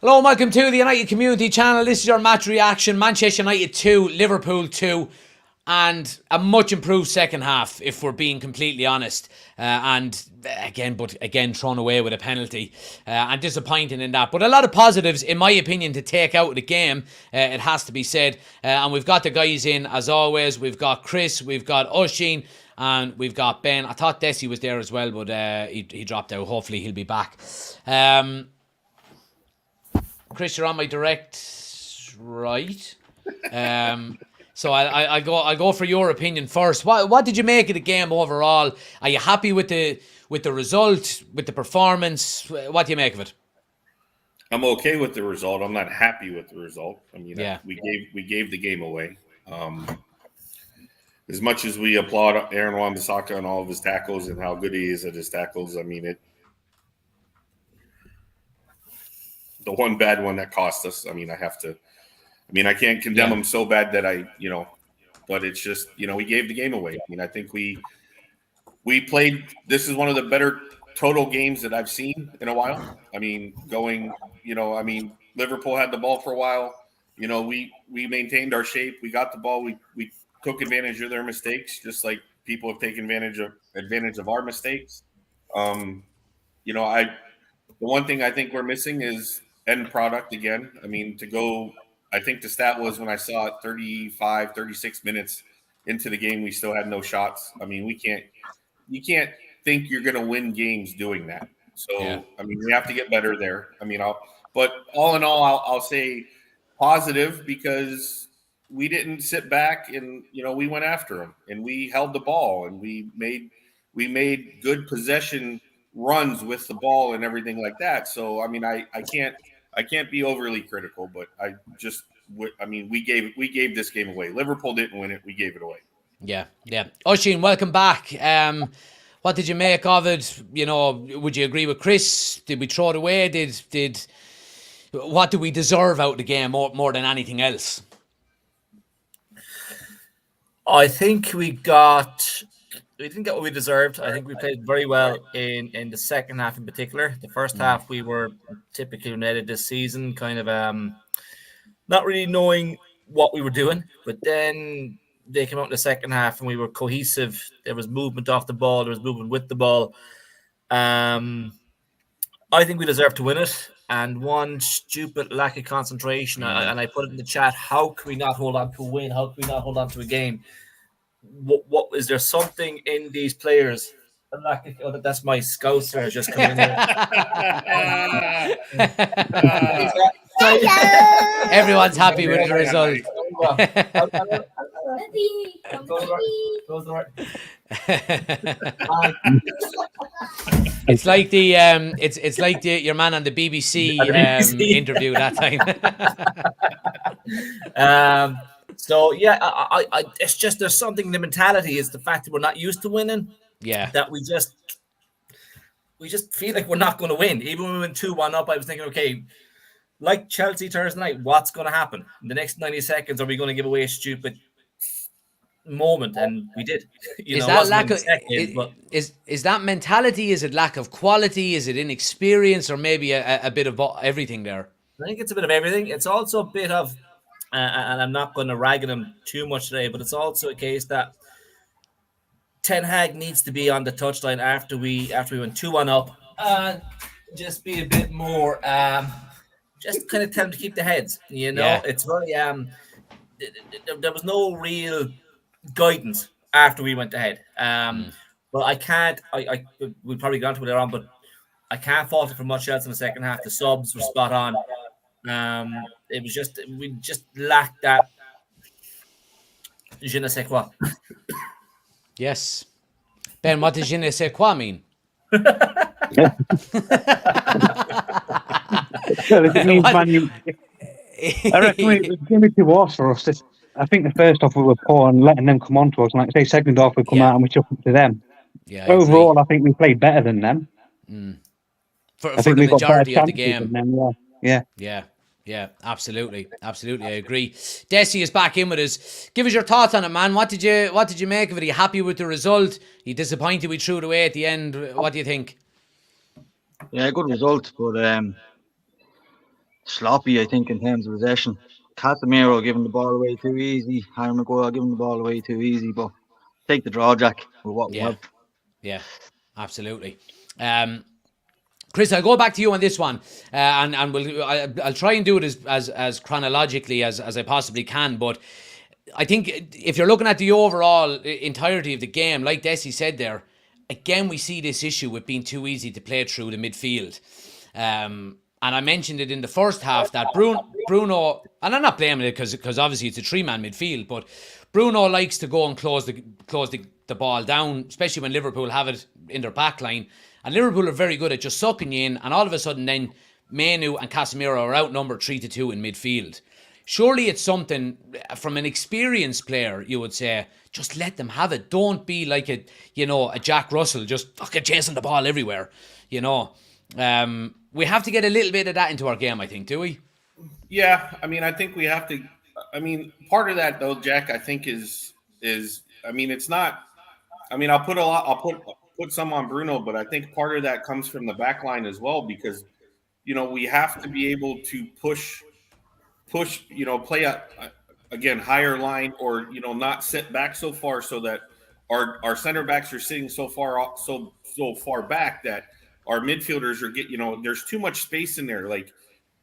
Hello and welcome to the United Community Channel. This is your match reaction. Manchester United 2, Liverpool 2. And a much improved second half, if we're being completely honest. And again, thrown away with a penalty. And disappointing in that. But a lot of positives, in my opinion, to take out of the game. It has to be said. And we've got the guys in, as always. We've got Chris, we've got Oshin, and we've got Ben. I thought Desi was there as well, but he dropped out. Hopefully he'll be back. Chris, you're on my direct right. So I go for your opinion first. What did you make of the game overall? Are you happy with the result, with the performance? What do you make of it? I'm okay with the result. I'm not happy with the result. I mean, we gave the game away. As much as we applaud Aaron Wan-Bissaka and all of his tackles and how good he is at his tackles, I mean the one bad one that cost us. I can't condemn him so bad that but it's just, we gave the game away. I mean, I think we played, this is one of the better total games that I've seen in a while. I mean, Liverpool had the ball for a while. We maintained our shape. We got the ball. We took advantage of their mistakes, just like people have taken advantage of our mistakes. The one thing I think we're missing is end product again. I mean, I think the stat was when I saw it 35, 36 minutes into the game, we still had no shots. I mean, you can't think you're going to win games doing that. So, we have to get better there. But all in all, I'll say positive because we didn't sit back and, we went after them and we held the ball and we made good possession runs with the ball and everything like that. So, I can't be overly critical, but we gave this game away. Liverpool didn't win it. We gave it away. Yeah. Oshin, welcome back. What did you make of it? Would you agree with Chris? Did we throw it away? What do we deserve out of the game more than anything else? I think we didn't get what we deserved. I think we played very well in the second half in particular. The first half, we were typically United this season, kind of not really knowing what we were doing. But then they came out in the second half and we were cohesive. There was movement off the ball. There was movement with the ball. I think we deserve to win it. And one stupid lack of concentration, and I put it in the chat, how can we not hold on to a win? How can we not hold on to a game? What is there something in these players? That's my scouser just coming in there. Everyone's happy with the result. It's like it's like your man on the BBC interview that time. So yeah, I it's just there's something in the mentality. It's the fact that we're not used to winning. Yeah, that we just feel like we're not going to win. Even when we went 2-1 up, I was thinking, okay, like Chelsea Thursday night, what's going to happen in the next 90 seconds? Are we going to give away a stupid moment? And we did. Is that lack of is that mentality? Is it lack of quality? Is it inexperience, or maybe a bit of everything there? I think it's a bit of everything. It's also a bit of, and I'm not going to rag on him too much today, but it's also a case that Ten Hag needs to be on the touchline after we went 2-1 up and just be a bit more, just kind of tell them to keep the heads. It's very there was no real guidance after we went ahead. But I can't. We'll probably go on to it later on, but I can't fault it for much else in the second half. The subs were spot on. It was just we just lacked that je ne sais quoi. Yes. Ben, what does je ne sais quoi mean? It means I reckon it gave it to us for us. I think the first half we were poor and letting them come on to us. And like say, second half we come out and we took it to them. Yeah. Overall, I think we played better than them. For the majority of the game. Yeah, absolutely, I agree. Desi is back in with us. Give us your thoughts on it, man. What did you make of it? Are you happy with the result? Are you disappointed we threw it away at the end? What do you think? Yeah, good result, but sloppy, I think, in terms of possession. Casemiro giving the ball away too easy. Harry Maguire giving the ball away too easy. But take the draw, Jack, with what we Yeah, have. yeah, absolutely. Chris, I'll go back to you on this one, and I'll try and do it as chronologically as I possibly can. But I think if you're looking at the overall entirety of the game, like Desi said there, again we see this issue with being too easy to play through the midfield. And I mentioned it in the first half that Bruno, and I'm not blaming it because obviously it's a three-man midfield, but Bruno likes to go and close the ball down, especially when Liverpool have it in their back line. And Liverpool are very good at just sucking you in, and all of a sudden then Manu and Casemiro are outnumbered 3-2 in midfield. Surely it's something from an experienced player, you would say, just let them have it. Don't be like a Jack Russell, just fucking chasing the ball everywhere, We have to get a little bit of that into our game, I think, do we? Yeah, I mean, I think we have to. I mean, part of that though, Jack, I think is. I mean, it's not. I mean, I'll put some on Bruno, but I think part of that comes from the back line as well, because we have to be able to push, play again higher line, or not sit back so far so that our center backs are sitting so far back that our midfielders are there's too much space in there.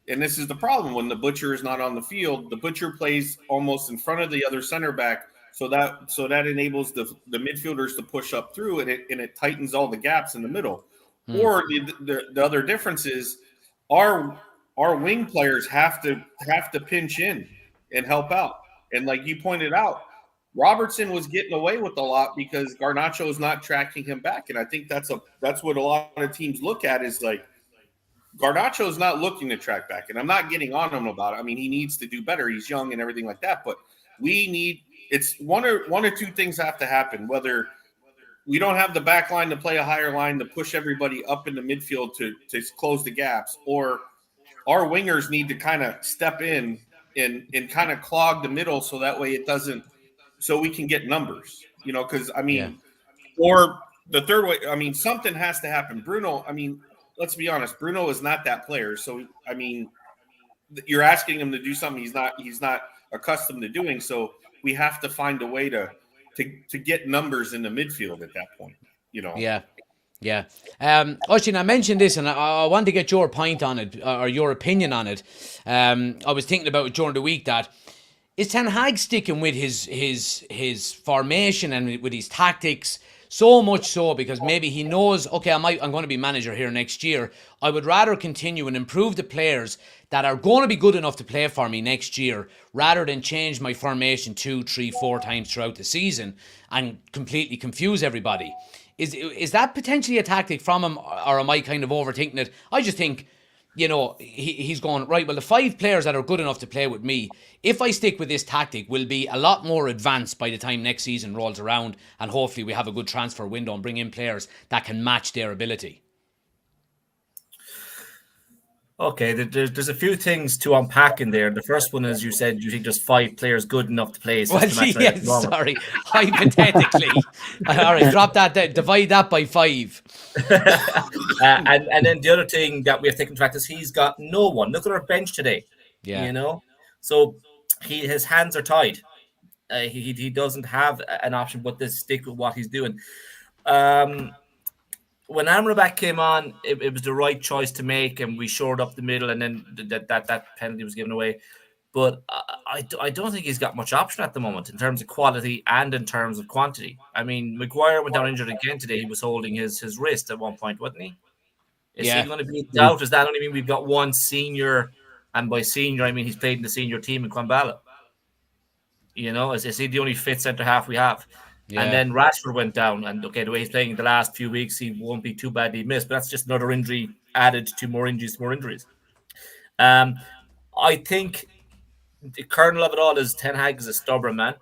And this is the problem when the Butcher is not on the field. The Butcher plays almost in front of the other center back, so that enables the midfielders to push up through, and it tightens all the gaps in the middle. Or the other difference is our wing players have to pinch in and help out. And like you pointed out, Robertson was getting away with a lot because Garnacho is not tracking him back, and I think that's what a lot of teams look at is like Garnacho is not looking to track back, and I'm not getting on him about it. I mean, he needs to do better. He's young and everything like that, but it's one or two things have to happen. Whether we don't have the back line to play a higher line to push everybody up in the midfield to close the gaps, or our wingers need to kind of step in and kind of clog the middle so that way it doesn't. So we can get numbers, because or the third way, I mean, something has to happen. Bruno, I mean, let's be honest, Bruno is not that player. So, I mean, you're asking him to do something he's not accustomed to doing. So we have to find a way to get numbers in the midfield at that point, Yeah. Yeah. Oisin, I mentioned this and I want to get your point on it or your opinion on it. I was thinking about it during the week that is Ten Hag sticking with his formation and with his tactics so much so because maybe he knows, okay, I'm going to be manager here next year. I would rather continue and improve the players that are going to be good enough to play for me next year rather than change my formation 2, 3, 4 times throughout the season and completely confuse everybody. Is that potentially a tactic from him, or am I kind of overthinking it? I just think, he's going, right, well, the 5 players that are good enough to play with me, if I stick with this tactic, will be a lot more advanced by the time next season rolls around, and hopefully we have a good transfer window and bring in players that can match their ability. Okay, there's a few things to unpack in there. The first one is you said you think there's 5 players good enough to play. Well, yes, sorry, hypothetically. All right, drop that there, divide that by 5. And then the other thing that we have taken track is he's got no one. Look at our bench today. Yeah. So his hands are tied. He doesn't have an option but to stick with what he's doing. When Amrabat came on, it was the right choice to make, and we shored up the middle, and then that penalty was given away. But I don't think he's got much option at the moment in terms of quality and in terms of quantity. I mean, Maguire went down injured again today. He was holding his wrist at one point, wasn't he? Is he going to be in doubt? Does that only mean we've got one senior? And by senior, I mean he's played in the senior team in Koumbala. Is he the only fit centre-half we have? Yeah. And then Rashford went down, and okay, the way he's playing the last few weeks, he won't be too badly missed, but that's just another injury added to more injuries. I think the kernel of it all is Ten Hag is a stubborn man.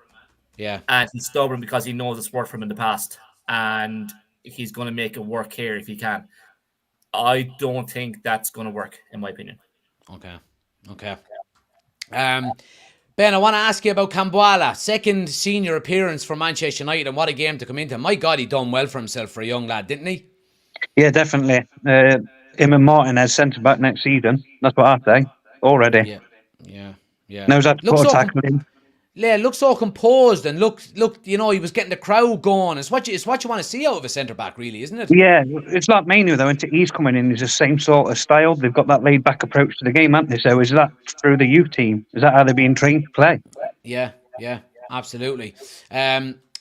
Yeah. And he's stubborn because he knows it's worked for him in the past, and he's going to make it work here if he can. I don't think that's going to work, in my opinion. Okay. Ben, I want to ask you about Koumbala. Second senior appearance for Manchester United, and what a game to come into. My God, he done well for himself for a young lad, didn't he? Yeah, definitely. Him and Martin as centre-back next season. That's what I say. already. Yeah. Knows how to Looks put a so tackle in. looks so composed and look. He was getting the crowd going. It's what you want to see out of a centre back, really, isn't it? Yeah, it's like Manu though. And he's coming in. He's the same sort of style. They've got that laid back approach to the game, haven't they? So is that through the youth team? Is that how they're being trained to play? Yeah, absolutely.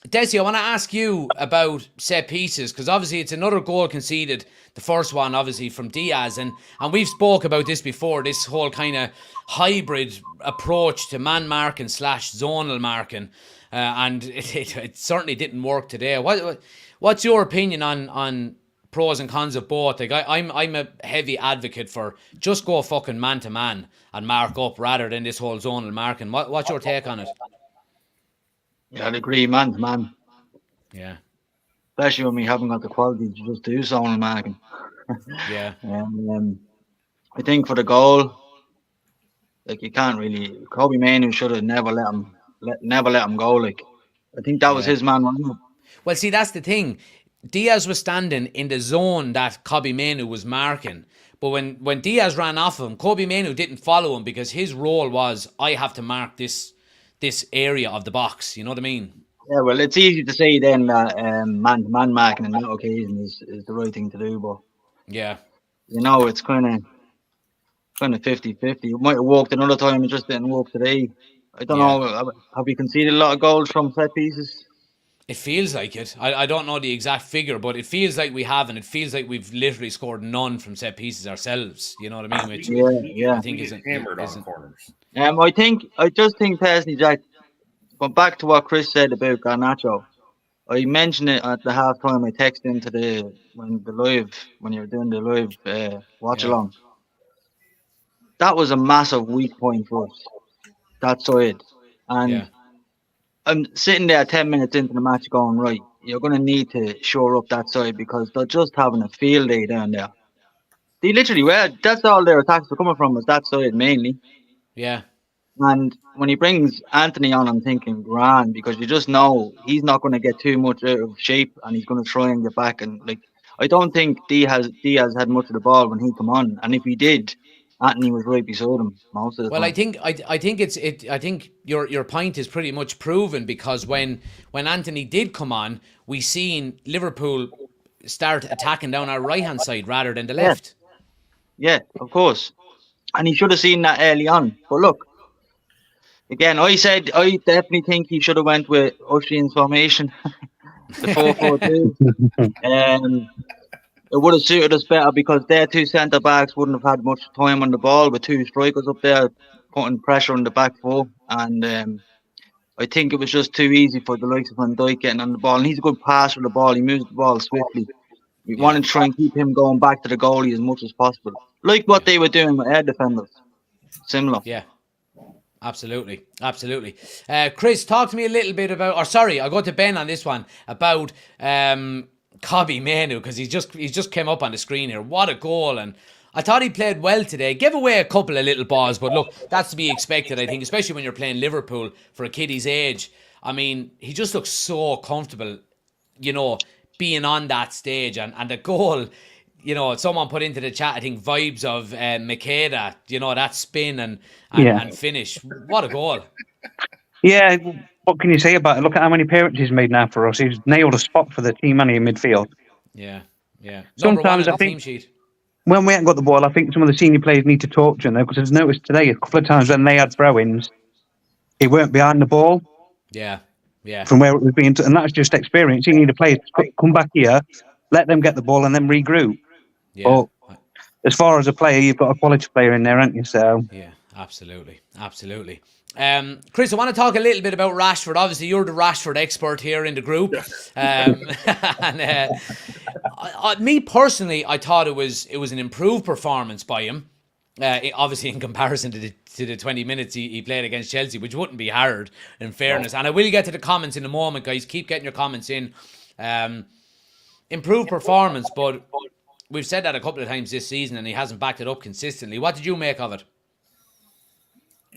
Desi, I want to ask you about set pieces because obviously it's another goal conceded. The first one, obviously, from Diaz, and we've spoke about this before. This whole kind of hybrid approach to man marking / zonal marking, and it certainly didn't work today. What's your opinion on pros and cons of both? Like I'm a heavy advocate for just go fucking man to man and mark up rather than this whole zonal marking. What's your take on it? Yeah, I'd agree, man to man. Yeah. Especially when we haven't got the quality to just do zonal marking. Yeah. I think for the goal, like you can't really. Kobe Manu should have never let him go. Like I think that was his man. Well, see, that's the thing. Diaz was standing in the zone that Kobe Manu was marking. But when Diaz ran off him, Kobe Manu didn't follow him because his role was, I have to mark this area of the box. You know what I mean? Yeah, well, it's easy to say then that man-to-man marking on that occasion is the right thing to do, but yeah, it's kind of 50-50. It might have worked another time, it just didn't work today. I don't know. Have we conceded a lot of goals from set pieces? It feels like it. I don't know the exact figure, but it feels like we have, and it feels like we've literally scored none from set pieces ourselves. You know what I mean? Which I think isn't hammered on corners. I just think personally, Jack. But back to what Chris said about Garnacho, I mentioned it at the halftime. I texted into when you were doing the live watch along. That was a massive weak point for us. That side, and I'm sitting there 10 minutes into the match, going right. You're going to need to shore up that side because they're just having a field day down there. They literally were. That's all their attacks were coming from, was that side mainly. Yeah. And when he brings Anthony on, I'm thinking grand, because you just know he's not going to get too much out of shape, and he's going to try and get back. And like, I don't think Diaz had much of the ball when he come on, and if he did, Anthony was right beside him most of the time. Well, I think your point is pretty much proven, because when Anthony did come on, we seen Liverpool start attacking down our right hand side rather than the left. Yeah, of course. And he should have seen that early on. But look, again, I definitely think he should have went with Ocean's formation, the 4-4-2. It would have suited us better because their two centre backs wouldn't have had much time on the ball with two strikers up there putting pressure on the back four. And I think it was just too easy for the likes of Van Dijk getting on the ball. And he's a good passer of the ball. He moves the ball swiftly. We wanted to try and keep him going back to the goalie as much as possible, like what they were doing with air defenders. Similar. Yeah. Absolutely. Chris, talk to me a little bit about, I'll go to Ben on this one, about Kobe Manu, because he's just came up on the screen here. What a goal. And I thought he played well today. Gave away a couple of little balls, but look, that's to be expected, I think, especially when you're playing Liverpool for a kid his age. I mean, he just looks so comfortable, being on that stage. And the goal, someone put into the chat, I think, vibes of Makeda, that spin and finish. What a goal. Yeah, what can you say about it? Look at how many appearances he's made now for us. He's nailed a spot for the team and in midfield. Yeah. Sometimes I think when we haven't got the ball, I think some of the senior players need to talk to him, though, because I've noticed today a couple of times when they had throw-ins, he weren't behind the ball. Yeah. From where it was being, and that's just experience. You need a player to come back here, let them get the ball, and then regroup. Yeah. But as far as a player, you've got a quality player in there, haven't you? So yeah, absolutely. Chris, I want to talk a little bit about Rashford. Obviously, you're the Rashford expert here in the group. Me personally, I thought it was an improved performance by him. Obviously, in comparison to the 20 minutes he played against Chelsea, which wouldn't be hard, in fairness. And I will get to the comments in a moment, guys. Keep getting your comments in. Improved performance, but we've said that a couple of times this season, and he hasn't backed it up consistently. What did you make of it?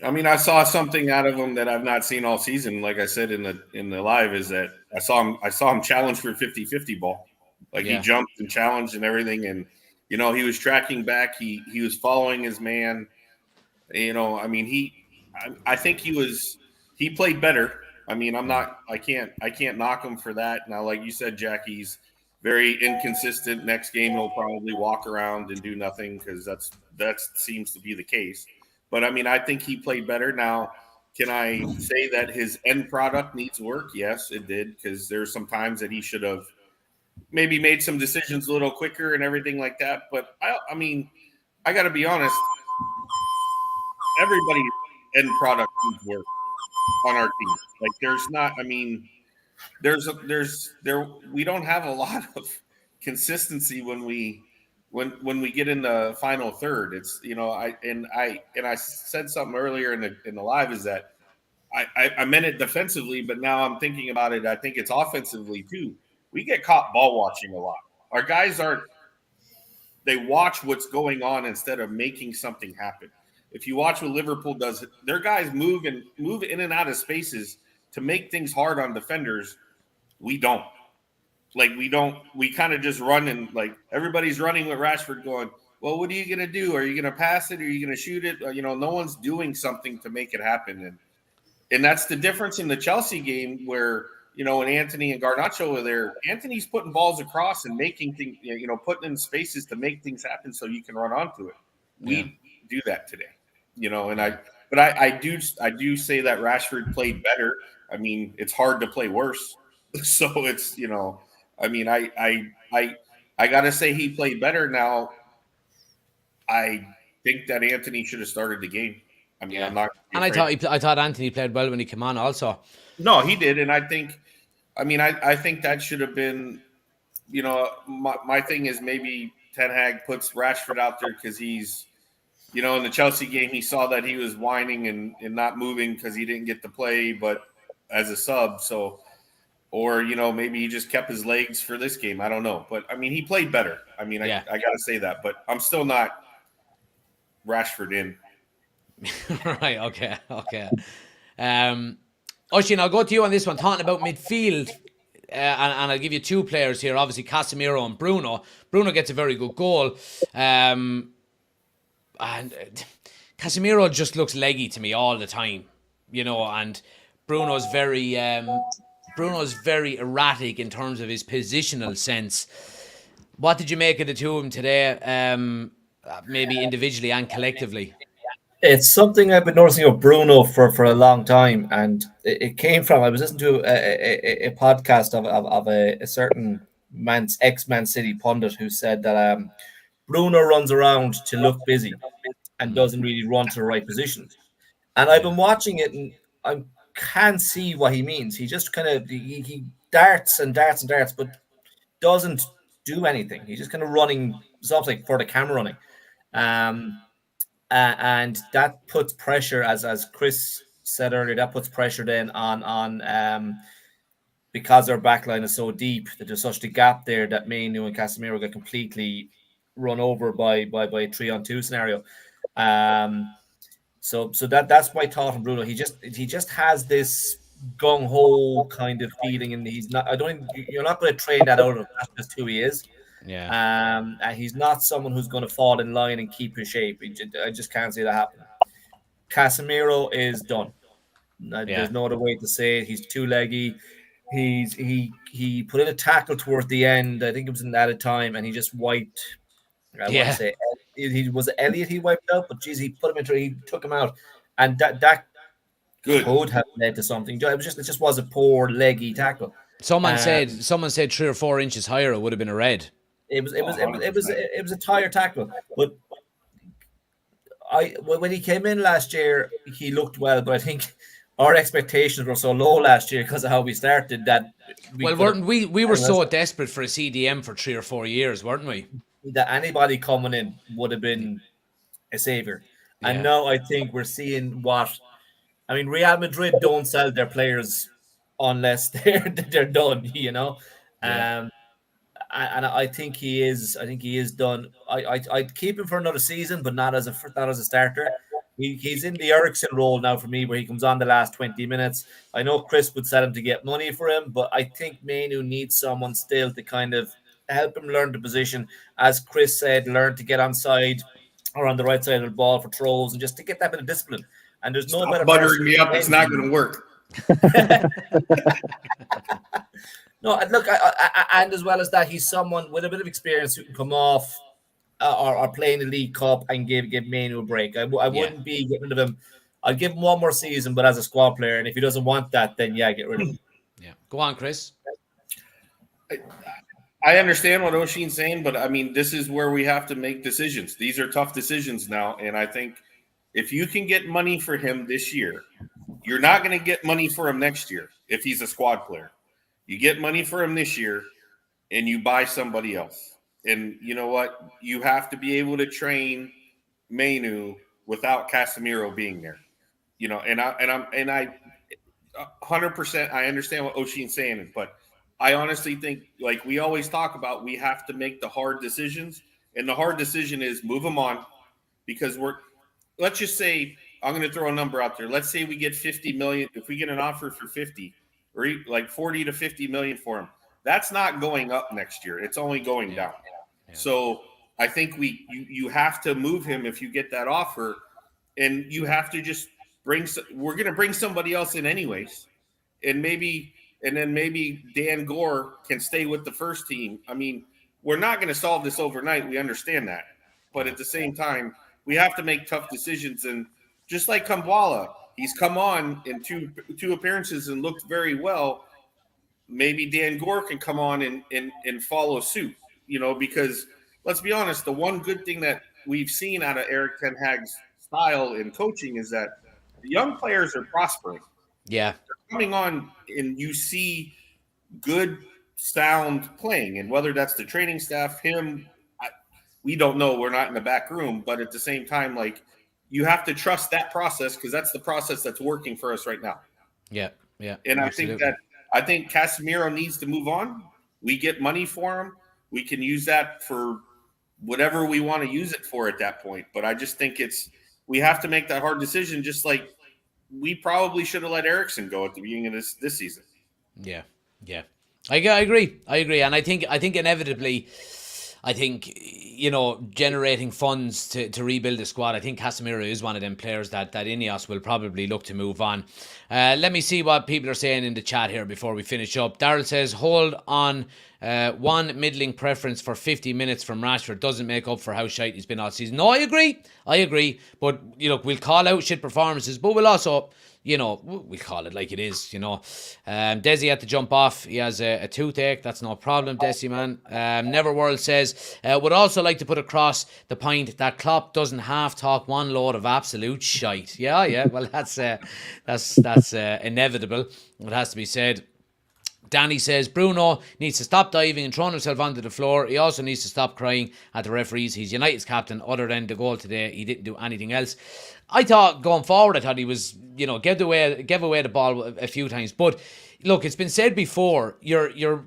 I mean, I saw something out of him that I've not seen all season. Like I said in the live, is that I saw him challenge for a 50-50 ball. Like he jumped and challenged and everything, and he was tracking back. He was following his man. I mean, I think he played better. I mean, I can't knock him for that. Now, like you said, Jack, he's very inconsistent. Next game, he'll probably walk around and do nothing because that seems to be the case. But I mean, I think he played better. Now, can I say that his end product needs work? Yes, it did, because there's some times that he should have maybe made some decisions a little quicker and everything like that. But I mean, I got to be honest, everybody's end product needs work on our team. Like, there's not. I mean, we don't have a lot of consistency when we get in the final third. It's I said something earlier in the live, is that I meant it defensively, but now I'm thinking about it. I think it's offensively too. We get caught ball watching a lot. Our guys aren't. They watch what's going on instead of making something happen. If you watch what Liverpool does, their guys move in and out of spaces to make things hard on defenders. We don't. We kind of just run, and like everybody's running with Rashford going, well, what are you going to do? Are you going to pass it? Are you going to shoot it? No one's doing something to make it happen. And that's the difference in the Chelsea game where, when Anthony and Garnacho are there, Anthony's putting balls across and making things, putting in spaces to make things happen so you can run onto it. We do that today, I do say that Rashford played better. I mean, it's hard to play worse. So it's, I mean, I got to say he played better. Now, I think that Anthony should have started the game. I mean, I'm not. And I thought Anthony played well when he came on also. No, he did. And I think that should have been, my thing is maybe Ten Hag puts Rashford out there because he's, in the Chelsea game, he saw that he was whining and not moving because he didn't get to play, but as a sub. So, or, maybe he just kept his legs for this game. I don't know. But, I mean, he played better. I mean, I got to say that. But I'm still not Rashford in. Right, okay. Oisin, I'll go to you on this one, talking about midfield, and I'll give you two players here, obviously Casemiro and Bruno. Bruno gets a very good goal, and Casemiro just looks leggy to me all the time, and Bruno's very erratic in terms of his positional sense. What did you make of the two of them today, maybe individually and collectively? It's something I've been noticing of Bruno for a long time, and it came from, I was listening to a podcast of a certain ex-Man City pundit who said that Bruno runs around to look busy and doesn't really run to the right positions. And I've been watching it, and I can't see what he means. He just kind of he darts and darts and darts, but doesn't do anything. He's just kind of running, something for the camera running. And that puts pressure, as Chris said earlier, that puts pressure then on because their backline is so deep, that there's such a gap there that Mainu and Casemiro get completely run over by a 3-on-2 scenario. So that's my thought on Bruno. He just has this gung ho kind of feeling, and he's not. You're not going to train that out of him. That's just who he is. Yeah. And he's not someone who's going to fall in line and keep his shape. I just can't see that happening. Casemiro is done. There's no other way to say it. He's too leggy. He put in a tackle towards the end. I think it was in added time, and he just wiped. I want to say he was Elliot. He wiped out, but geez, he put him into. He took him out, and that could have led to something. It just was a poor leggy tackle. Someone said 3 or 4 inches higher, it would have been a red. It was a tire tackle, but when he came in last year, he looked well, but I think our expectations were so low last year because of how we started that. We were so desperate for a CDM for 3 or 4 years, weren't we? That anybody coming in would have been a savior, and now I think we're seeing what. I mean, Real Madrid don't sell their players unless they're done, And I think he is. I think he is done. I'd keep him for another season, but not as a starter. He's in the Eriksen role now for me, where he comes on the last 20 minutes. I know Chris would sell him to get money for him, but I think Mainu needs someone still to kind of help him learn the position. As Chris said, learn to get onside, or on the right side of the ball for throws, and just to get that bit of discipline. And there's no Stop better buttering person me than up. It's not Mendy. going to work. No, look, and as well as that, he's someone with a bit of experience who can come off or play in the League Cup and give Manu a break. I wouldn't be getting rid of him. I'd give him one more season, but as a squad player, and if he doesn't want that, then yeah, get rid of him. Yeah, go on, Chris. I understand what Oshin's saying, but I mean, this is where we have to make decisions. These are tough decisions now, and I think if you can get money for him this year, you're not going to get money for him next year if he's a squad player. You get money for him this year, and you buy somebody else. And you know what? You have to be able to train Manu without Casemiro being there. You know, and I 100% I understand what Oshin's saying, but I honestly think, like we always talk about, we have to make the hard decisions, and the hard decision is move them on, because let's just say, I'm going to throw a number out there. Let's say we get 50 million. If we get an offer for 50 or like 40 to 50 million for him, that's not going up next year. It's only going down. Yeah. So I think you have to move him if you get that offer, and you have to just we're going to bring somebody else in anyways. And then maybe Dan Gore can stay with the first team. I mean, we're not going to solve this overnight. We understand that. But at the same time, we have to make tough decisions. And just like Kambwala, he's come on in two appearances and looked very well. Maybe Dan Gore can come on and follow suit, you know, because let's be honest, the one good thing that we've seen out of Eric Ten Hag's style in coaching is that the young players are prospering. Yeah. They're coming on and you see good sound playing, and whether that's the training staff, him, we don't know. We're not in the back room, but at the same time, like, you have to trust that process, because that's the process that's working for us right now. Yeah, yeah. And absolutely. I think Casemiro needs to move on. We get money for him. We can use that for whatever we want to use it for at that point. But I just think we have to make that hard decision, just like we probably should have let Eriksen go at the beginning of this season. Yeah, yeah. I agree. And I think inevitably, you know, generating funds to rebuild the squad, I think Casemiro is one of them players that Ineos will probably look to move on. Let me see what people are saying in the chat here before we finish up. Daryl says, hold on, one middling preference for 50 minutes from Rashford doesn't make up for how shite he's been all season. No, I agree. But, you know, we'll call out shit performances, but we'll also, you know, we call it like it is, you know. Desi had to jump off. He has a toothache. That's no problem, Desi, man. Neverworld says, would also like to put across the point that Klopp doesn't half talk one load of absolute shite. Yeah. Well, that's inevitable. It has to be said. Danny says, Bruno needs to stop diving and throwing himself onto the floor. He also needs to stop crying at the referees. He's United's captain. Other than the goal today, he didn't do anything else. I thought going forward, he was, you know, gave away the ball a few times. But look, it's been said before, your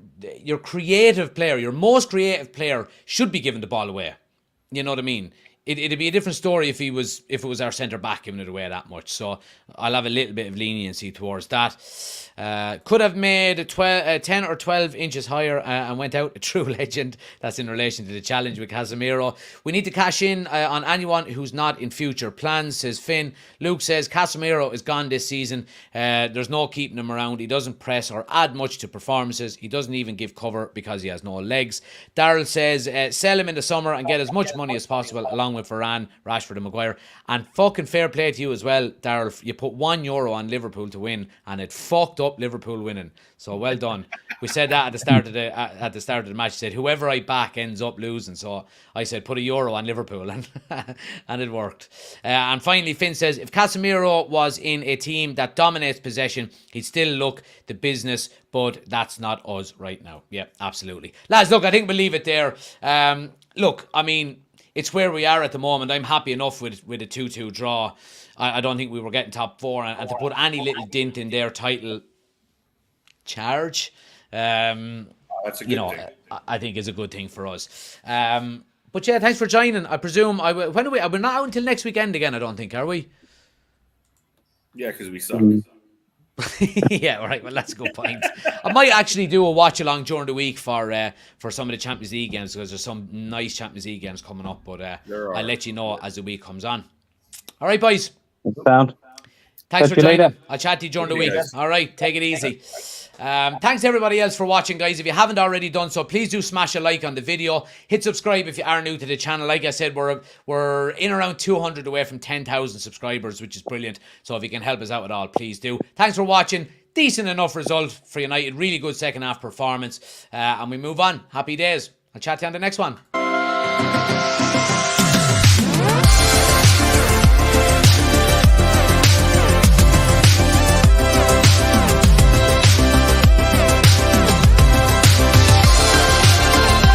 creative player, your most creative player should be giving the ball away. You know what I mean? It'd be a different story if it was our centre back giving it away that much. So I'll have a little bit of leniency towards that. Could have made 10 or 12 inches higher and went out a true legend. That's in relation to the challenge with Casemiro. We need to cash in on anyone who's not in future plans, says Finn. Luke says Casemiro is gone this season. There's no keeping him around. He doesn't press or add much to performances. He doesn't even give cover because he has no legs. Daryl says sell him in the summer and get as much money as possible, along with Varane, Rashford and Maguire. And fucking fair play to you as well, Daryl. You put €1 on Liverpool to win and it fucked up Liverpool winning. So well done. We said that at the start of the match. Said whoever I back ends up losing. So I said put €1 on Liverpool and and it worked. And finally Finn says if Casemiro was in a team that dominates possession, he'd still look the business, but that's not us right now. Yeah, absolutely. Lads, look, I think we'll leave it there. Look, I mean, it's where we are at the moment. I'm happy enough with a 2-2 draw. I don't think we were getting top four, and to put any little dint in their title charge, that's a good thing. I think is a good thing for us. But yeah, thanks for joining. I presume we're not out until next weekend again. I don't think, are we? Yeah, because we suck. Yeah, all right. Well, that's a good point. I might actually do a watch along during the week for some of the Champions League games, because there's some nice Champions League games coming up. But I'll let you know as the week comes on. All right, boys. Sound. Thanks Catch for you later. joining. I'll chat to you during the week. All right, take it easy. Thanks everybody else for watching, guys. If you haven't already done so, please do smash a like on the video. Hit subscribe if you are new to the channel. Like I said, we're in around 200 away from 10,000 subscribers, which is brilliant. So if you can help us out at all, please do. Thanks for watching. Decent enough result for United. Really good second half performance. And we move on. Happy days. I'll chat to you on the next one.